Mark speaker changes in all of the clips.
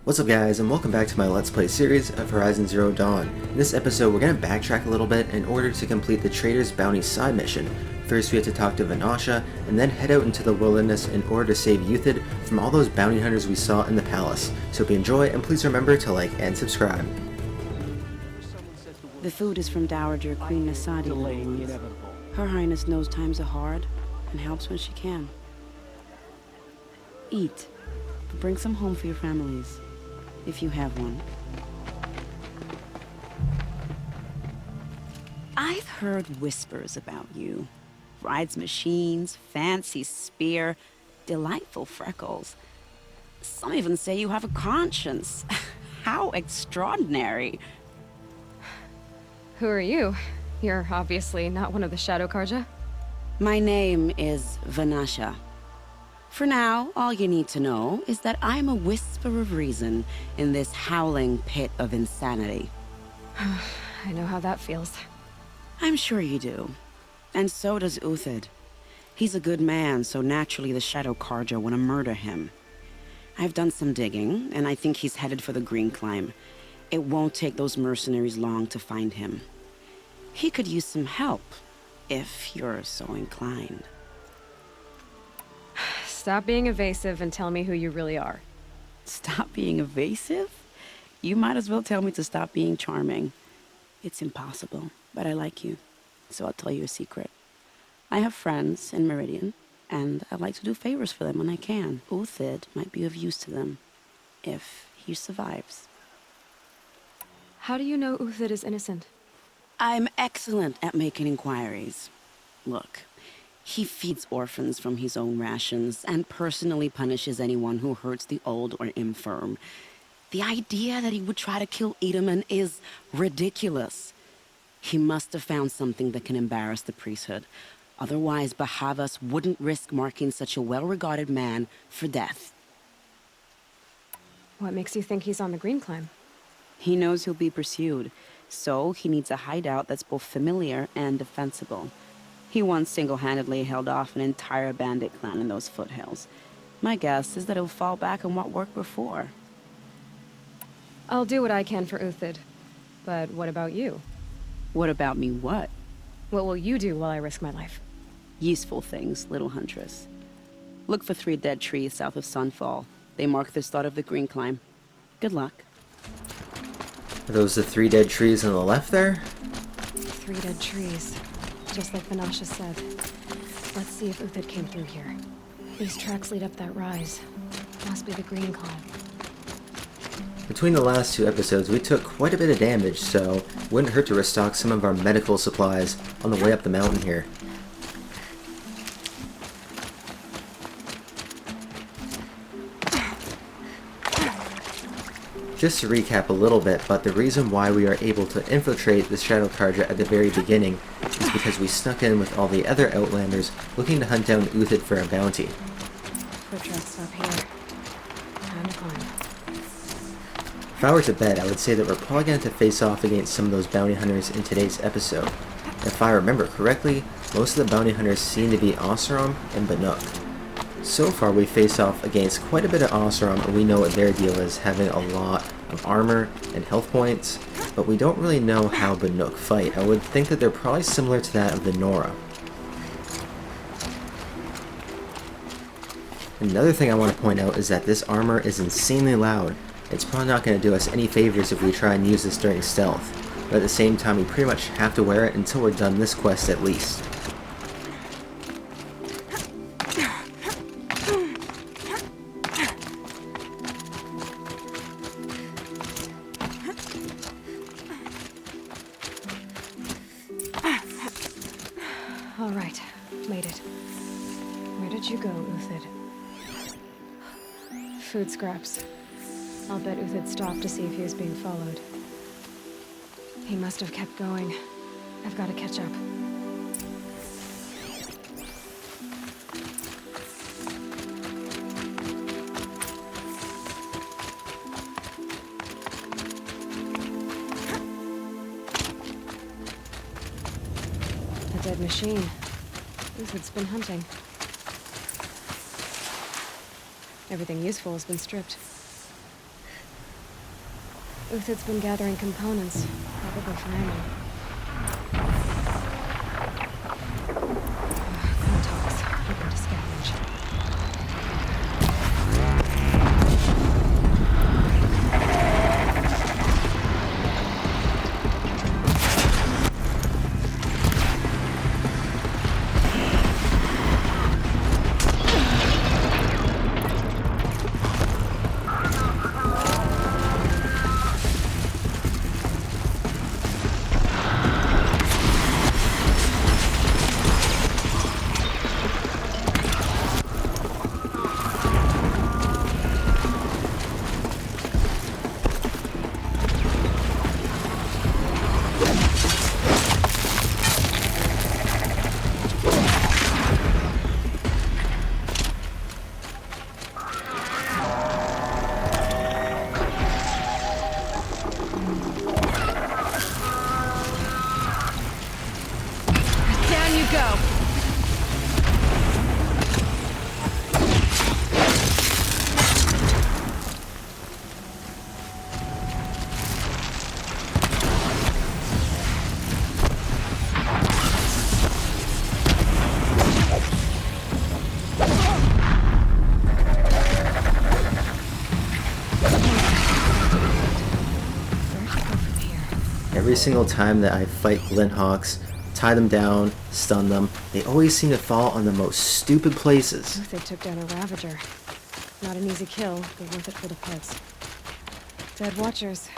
Speaker 1: What's up guys, and welcome back to my Let's Play series of Horizon Zero Dawn. In this episode we're going to backtrack a little bit in order to complete the Traitor's Bounty side mission. First we have to talk to Vanasha, and then head out into the wilderness in order to save Uthid from all those bounty hunters we saw in the palace. So if you enjoy, and please remember to like and subscribe.
Speaker 2: The food is from Dowager Queen Nasadi. Her Highness knows times are hard, and helps when she can. Eat, but bring some home for your families. If you have one. I've heard whispers about you. Rides machines, fancy spear, delightful freckles. Some even say you have a conscience. How extraordinary.
Speaker 3: Who are you? You're obviously not one of the Shadow Carja.
Speaker 2: My name is Vanasha. For now, all you need to know is that I'm a whisper of reason in this howling pit of insanity.
Speaker 3: I know how that feels.
Speaker 2: I'm sure you do. And so does Uthid. He's a good man, so naturally the Shadow Carja want to murder him. I've done some digging, and I think he's headed for the Green Climb. It won't take those mercenaries long to find him. He could use some help, if you're so inclined.
Speaker 3: Stop being evasive and tell me who you really are.
Speaker 2: Stop being evasive? You might as well tell me to stop being charming. It's impossible, but I like you, so I'll tell you a secret. I have friends in Meridan, and I like to do favors for them when I can. Uthid might be of use to them, if he survives.
Speaker 3: How do you know Uthid is innocent?
Speaker 2: I'm excellent at making inquiries. Look, he feeds orphans from his own rations and personally punishes anyone who hurts the old or infirm. The idea that he would try to kill Edelman is ridiculous. He must have found something that can embarrass the priesthood. Otherwise, Bahavas wouldn't risk marking such a well-regarded man for death.
Speaker 3: What makes you think he's on the Green Climb?
Speaker 2: He knows he'll be pursued, so he needs a hideout that's both familiar and defensible. He once single-handedly held off an entire bandit clan in those foothills. My guess is that he'll fall back on what worked before.
Speaker 3: I'll do what I can for Uthid. But what about you?
Speaker 2: What about me what?
Speaker 3: What will you do while I risk my life?
Speaker 2: Useful things, little huntress. Look for 3 dead trees south of Sunfall. They mark the start of the Green Climb. Good luck.
Speaker 1: Are those the 3 dead trees on the left there?
Speaker 3: 3 dead trees. Just like Vanasha said. Let's see if Uthid came through here. These tracks lead up that rise. Must be the Green Climb.
Speaker 1: Between the last 2 episodes we took quite a bit of damage, so it wouldn't hurt to restock some of our medical supplies on the way up the mountain here. Just to recap a little bit, but the reason why we are able to infiltrate the Shadow Carja at the very beginning is because we snuck in with all the other Outlanders looking to hunt down Uthid for a bounty.
Speaker 3: Foot tracks up here. Time to climb.
Speaker 1: If I were to bet, I would say that we're probably going to face off against some of those bounty hunters in today's episode. If I remember correctly, most of the bounty hunters seem to be Oseram and Banuk. So far we face off against quite a bit of Oseram, and we know what their deal is, having a lot of armor and health points, but we don't really know how Banuk fight. I would think that they're probably similar to that of the Nora. Another thing I want to point out is that this armor is insanely loud. It's probably not going to do us any favors if we try and use this during stealth, but at the same time we pretty much have to wear it until we're done this quest at least.
Speaker 3: All right. Made it. Where did you go, Uthid? Food scraps. I'll bet Uthid stopped to see if he was being followed. He must have kept going. I've got to catch up. A dead machine. Uthid's been hunting. Everything useful has been stripped. Uthid's been gathering components, probably for ammo. Contacts, hoping to scavenge.
Speaker 1: Every single time that I fight Glinthawks, tie them down, stun them, they always seem to fall on the most stupid places.
Speaker 3: Uthid took down a Ravager. Not an easy kill, but worth it for the parts. Dead Watchers.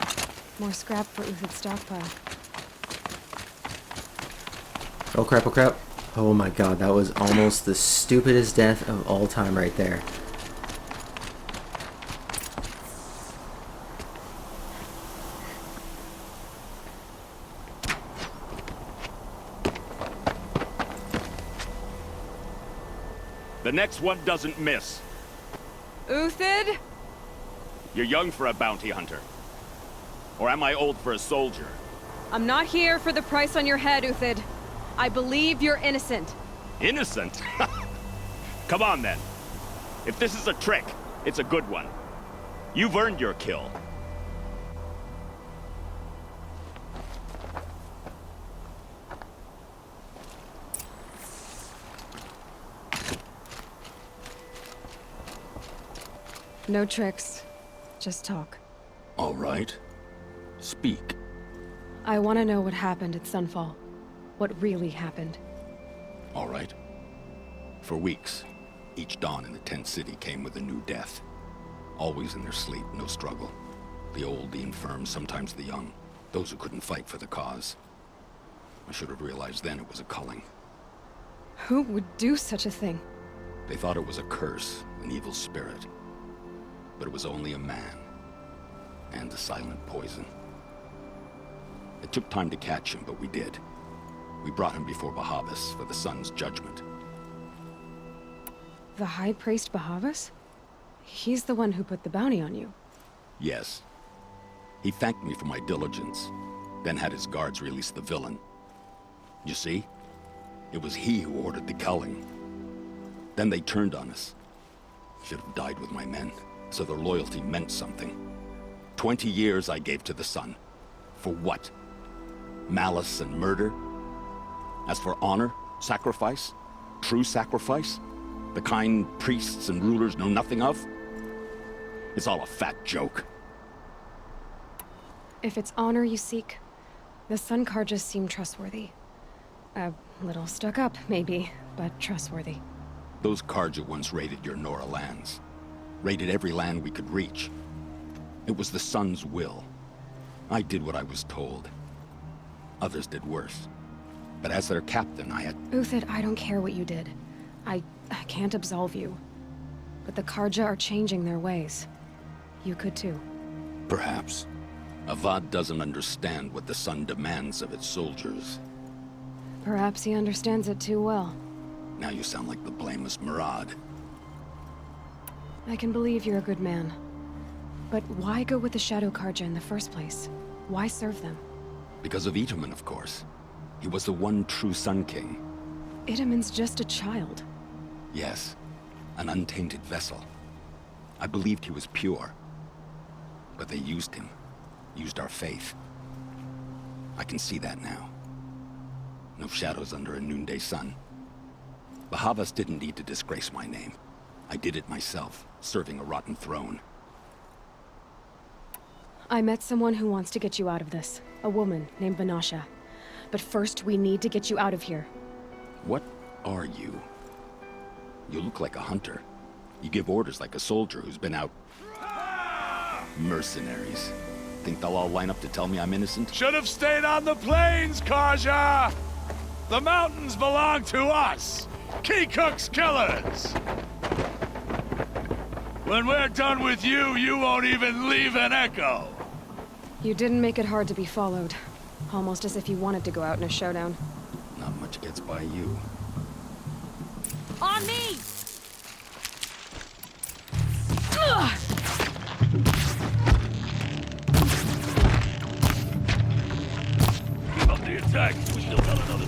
Speaker 3: More scrap for Uthid's stockpile.
Speaker 1: Oh crap, oh crap. Oh my god, that was almost the stupidest death of all time right there.
Speaker 4: The next one doesn't miss.
Speaker 5: Uthid?
Speaker 4: You're young for a bounty hunter. Or am I old for a soldier?
Speaker 5: I'm not here for the price on your head, Uthid. I believe you're innocent.
Speaker 4: Innocent? Come on then. If this is a trick, it's a good one. You've earned your kill.
Speaker 3: No tricks. Just talk.
Speaker 6: All right. Speak.
Speaker 3: I want to know what happened at Sunfall. What really happened.
Speaker 6: All right. For weeks, each dawn in the tent city came with a new death. Always in their sleep, no struggle. The old, the infirm, sometimes the young. Those who couldn't fight for the cause. I should have realized then it was a culling.
Speaker 3: Who would do such a thing?
Speaker 6: They thought it was a curse, an evil spirit. But it was only a man. And a silent poison. It took time to catch him, but we did. We brought him before Bahavas for the sun's judgment.
Speaker 3: The High Priest Bahavas? He's the one who put the bounty on you.
Speaker 6: Yes. He thanked me for my diligence, then had his guards release the villain. You see? It was he who ordered the culling. Then they turned on us. Should have died with my men, so their loyalty meant something. 20 years I gave to the sun. For what? Malice and murder? As for honor, sacrifice, true sacrifice, the kind priests and rulers know nothing of? It's all a fat joke.
Speaker 3: If it's honor you seek, the Sun Carjas seem trustworthy. A little stuck up, maybe, but trustworthy.
Speaker 6: Those Carja once raided your Nora lands. Raided every land we could reach. It was the Sun's will. I did what I was told. Others did worse. But as their captain, I had...
Speaker 3: Uthid, I don't care what you did. I can't absolve you. But the Carja are changing their ways. You could too.
Speaker 6: Perhaps. Avad doesn't understand what the Sun demands of its soldiers.
Speaker 3: Perhaps he understands it too well.
Speaker 6: Now you sound like the blameless Meridan.
Speaker 3: I can believe you're a good man. But why go with the Shadow Carja in the first place? Why serve them?
Speaker 6: Because of Itaman, of course. He was the one true Sun King.
Speaker 3: Itaman's just a child.
Speaker 6: Yes, an untainted vessel. I believed he was pure. But they used him. used our faith. I can see that now. No shadows under a noonday sun. Bahavas didn't need to disgrace my name. I did it myself, serving a rotten throne.
Speaker 3: I met someone who wants to get you out of this. A woman named Vanasha. But first, we need to get you out of here.
Speaker 6: What are you? You look like a hunter. You give orders like a soldier who's been out... Mercenaries. Think they'll all line up to tell me I'm innocent?
Speaker 7: Should have stayed on the plains, Carja! The mountains belong to us! Keycook's killers! When we're done with you, you won't even leave an echo!
Speaker 3: You didn't make it hard to be followed. Almost as if you wanted to go out in a showdown.
Speaker 6: Not much gets by you.
Speaker 5: On me!
Speaker 7: Keep up the attack! We still got another...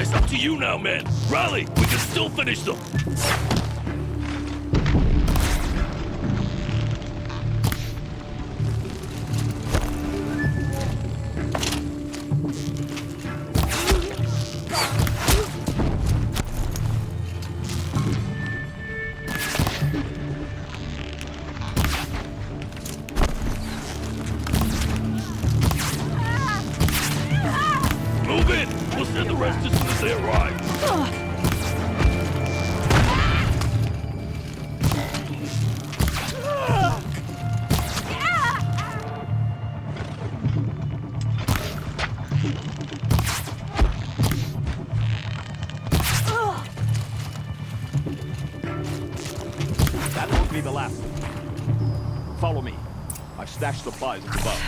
Speaker 7: It's up to you now, man! Rally! We can still finish them! Move in! We'll send the rest as soon as they arrive.
Speaker 4: That won't be the last. Follow me. I've stashed supplies at the above.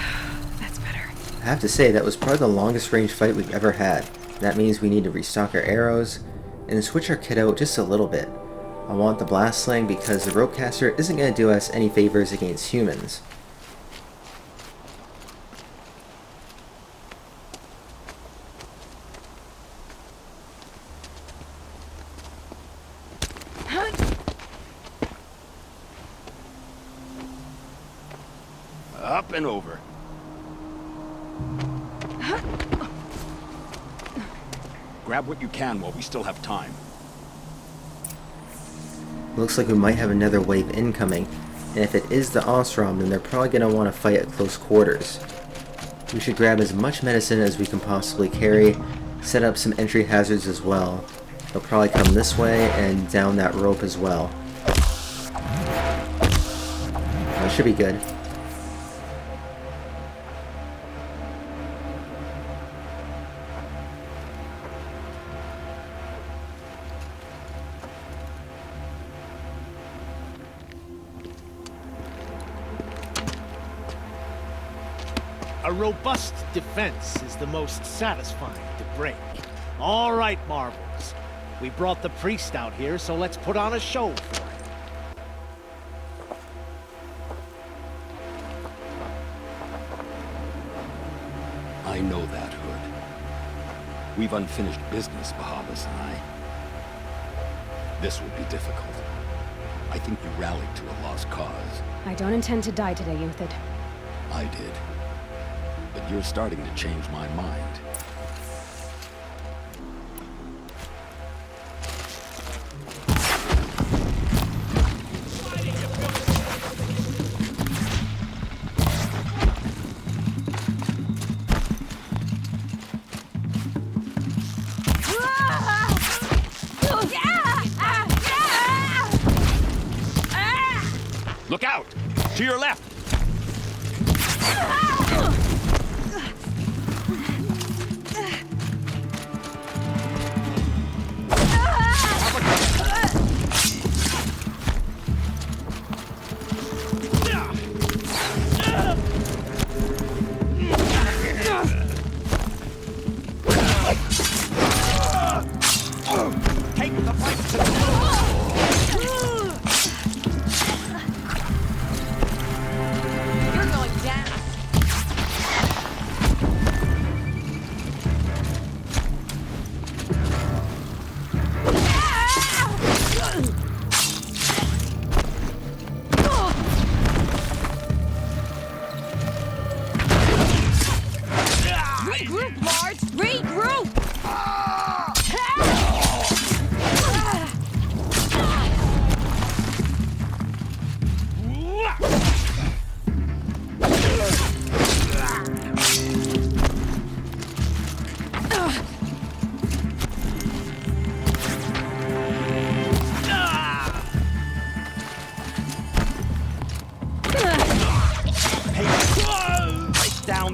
Speaker 3: That's better.
Speaker 1: I have to say, that was probably the longest range fight we've ever had. That means we need to restock our arrows and switch our kit out just a little bit. I want the blast sling because the ropecaster isn't going to do us any favors against humans.
Speaker 6: Up and over. Grab what you can while we still have time.
Speaker 1: Looks like we might have another wave incoming, and if it is the Osram, then they're probably going to want to fight at close quarters. We should grab as much medicine as we can possibly carry, set up some entry hazards as well. They'll probably come this way and down that rope as well. That should be good.
Speaker 8: A robust defense is the most satisfying to break. All right, Marvels. We brought the priest out here, so let's put on a show for him.
Speaker 6: I know that, Hood. We've unfinished business, Bahavas and I. This will be difficult. I think you rallied to a lost cause.
Speaker 3: I don't intend to die today, Uthid.
Speaker 6: I did. But you're starting to change my mind.
Speaker 4: Look out! To your left! Take the fight to the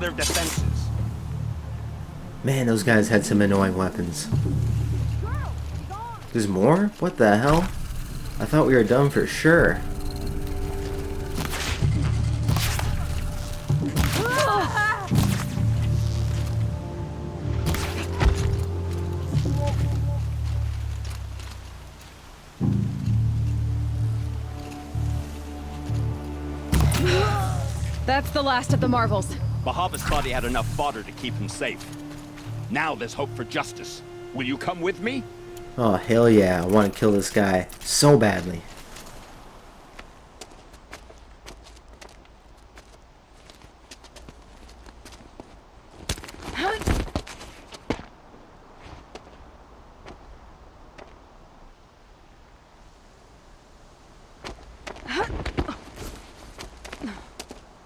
Speaker 4: their defenses.
Speaker 1: Man, those guys had some annoying weapons. There's more? What the hell? I thought we were done for sure.
Speaker 5: That's the last of the marvels.
Speaker 4: Bahavas thought he had enough fodder to keep him safe. Now there's hope for justice. Will you come with me?
Speaker 1: Oh, hell yeah. I want to kill this guy so badly.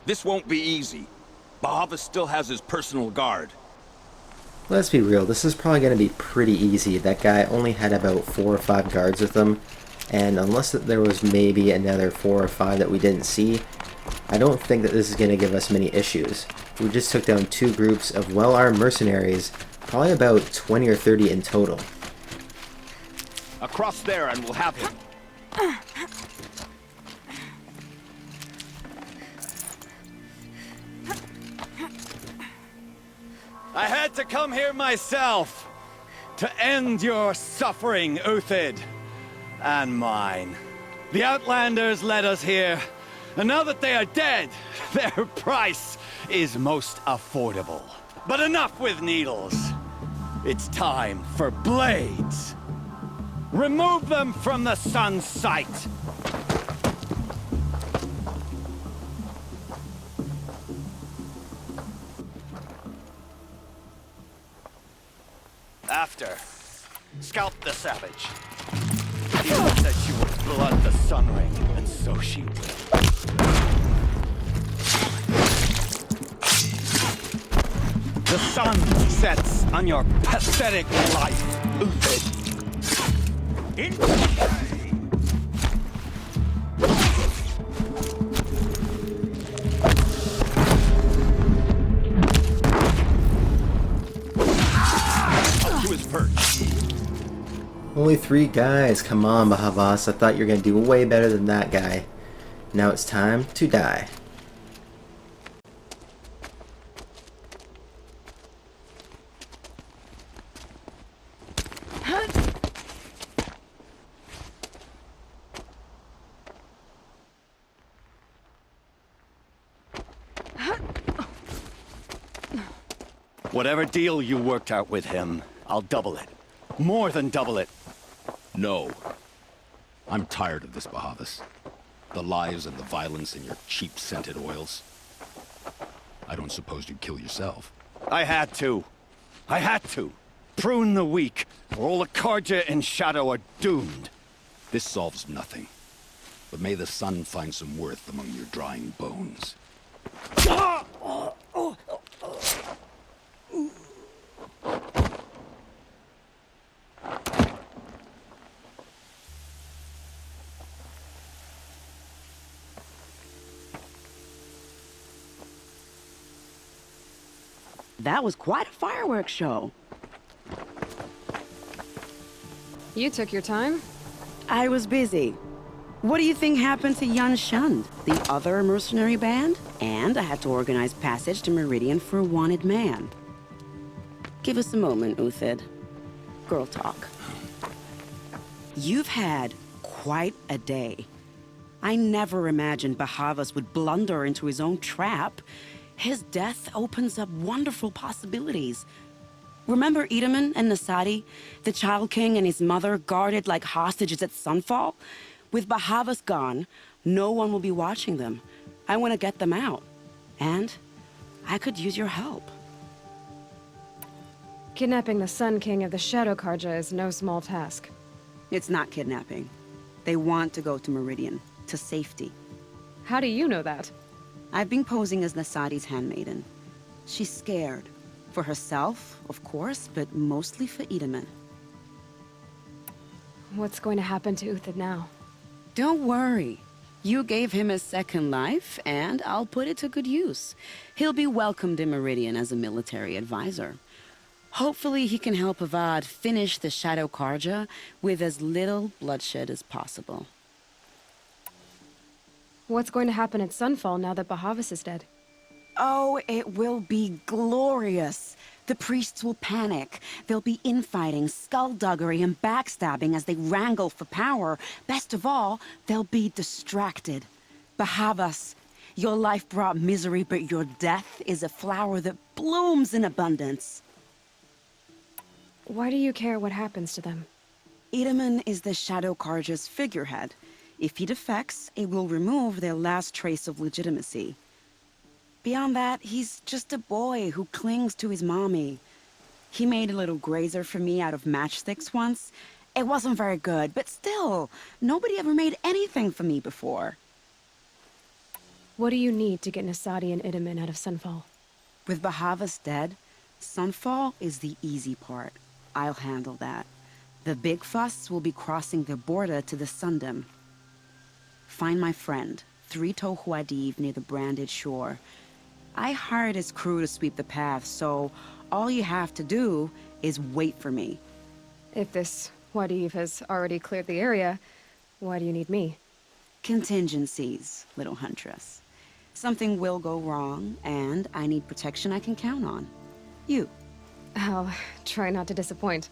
Speaker 4: This won't be easy. Bahavas still has his personal guard.
Speaker 1: Let's be real, this is probably going to be pretty easy. That guy only had about 4 or 5 guards with him, and unless there was maybe another 4 or 5 that we didn't see, I don't think that this is going to give us many issues. We just took down 2 groups of well-armed mercenaries, probably about 20 or 30 in total.
Speaker 4: Across there and we'll have him.
Speaker 9: I had to come here myself to end your suffering, Uthid, and mine. The Outlanders led us here, and now that they are dead, their price is most affordable. But enough with needles. It's time for blades. Remove them from the sun's sight. After, scalp the savage. He said she would blood the sun ring, and so she will. The sun sets on your pathetic life, Uthid.
Speaker 1: Only 3 guys, come on Bahavas, I thought you were going to do way better than that guy. Now it's time to die.
Speaker 9: Whatever deal you worked out with him, I'll double it. More than double it.
Speaker 6: No. I'm tired of this, Bahavas. The lies and the violence and your cheap-scented oils. I don't suppose you'd kill yourself.
Speaker 9: I had to. Prune the weak, or all the Carja and Shadow are doomed.
Speaker 6: This solves nothing. But may the sun find some worth among your drying bones.
Speaker 2: That was quite a fireworks show.
Speaker 5: You took your time?
Speaker 2: I was busy. What do you think happened to Yan Shund, the other mercenary band? And I had to organize passage to Meridan for a wanted man. Give us a moment, Uthid. Girl talk. You've had quite a day. I never imagined Bahavas would blunder into his own trap. His death opens up wonderful possibilities. Remember Edaman and Nasadi, the Child King and his mother guarded like hostages at sunfall? With Bahavas gone, no one will be watching them. I want to get them out. And I could use your help.
Speaker 5: Kidnapping the Sun King of the Shadow Carja is no small task.
Speaker 2: It's not kidnapping. They want to go to Meridan, to safety.
Speaker 5: How do you know that?
Speaker 2: I've been posing as Nasadi's handmaiden. She's scared. For herself, of course, but mostly for Edaman.
Speaker 5: What's going to happen to Uthid now?
Speaker 2: Don't worry. You gave him a second life, and I'll put it to good use. He'll be welcomed in Meridian as a military advisor. Hopefully he can help Avad finish the Shadow Carja with as little bloodshed as possible.
Speaker 3: What's going to happen at Sunfall now that Bahavas is dead?
Speaker 2: Oh, it will be glorious. The priests will panic. There'll be infighting, skullduggery, and backstabbing as they wrangle for power. Best of all, they'll be distracted. Bahavas, your life brought misery, but your death is a flower that blooms in abundance.
Speaker 3: Why do you care what happens to them?
Speaker 2: Itaman is the Shadow Carja's figurehead. If he defects, it will remove their last trace of legitimacy. Beyond that, he's just a boy who clings to his mommy. He made a little grazer for me out of matchsticks once. It wasn't very good, but still, nobody ever made anything for me before.
Speaker 3: What do you need to get Nasadi and Itaman out of Sunfall?
Speaker 2: With Bahavas dead, Sunfall is the easy part. I'll handle that. The big fuss will be crossing the border to the Sundom. Find my friend, Traitor near the branded shore. I hired his crew to sweep the path, so all you have to do is wait for me.
Speaker 3: If this Wadiv has already cleared the area, why do you need me?
Speaker 2: Contingencies, little huntress. Something will go wrong, and I need protection I can count on. You.
Speaker 3: I'll try not to disappoint.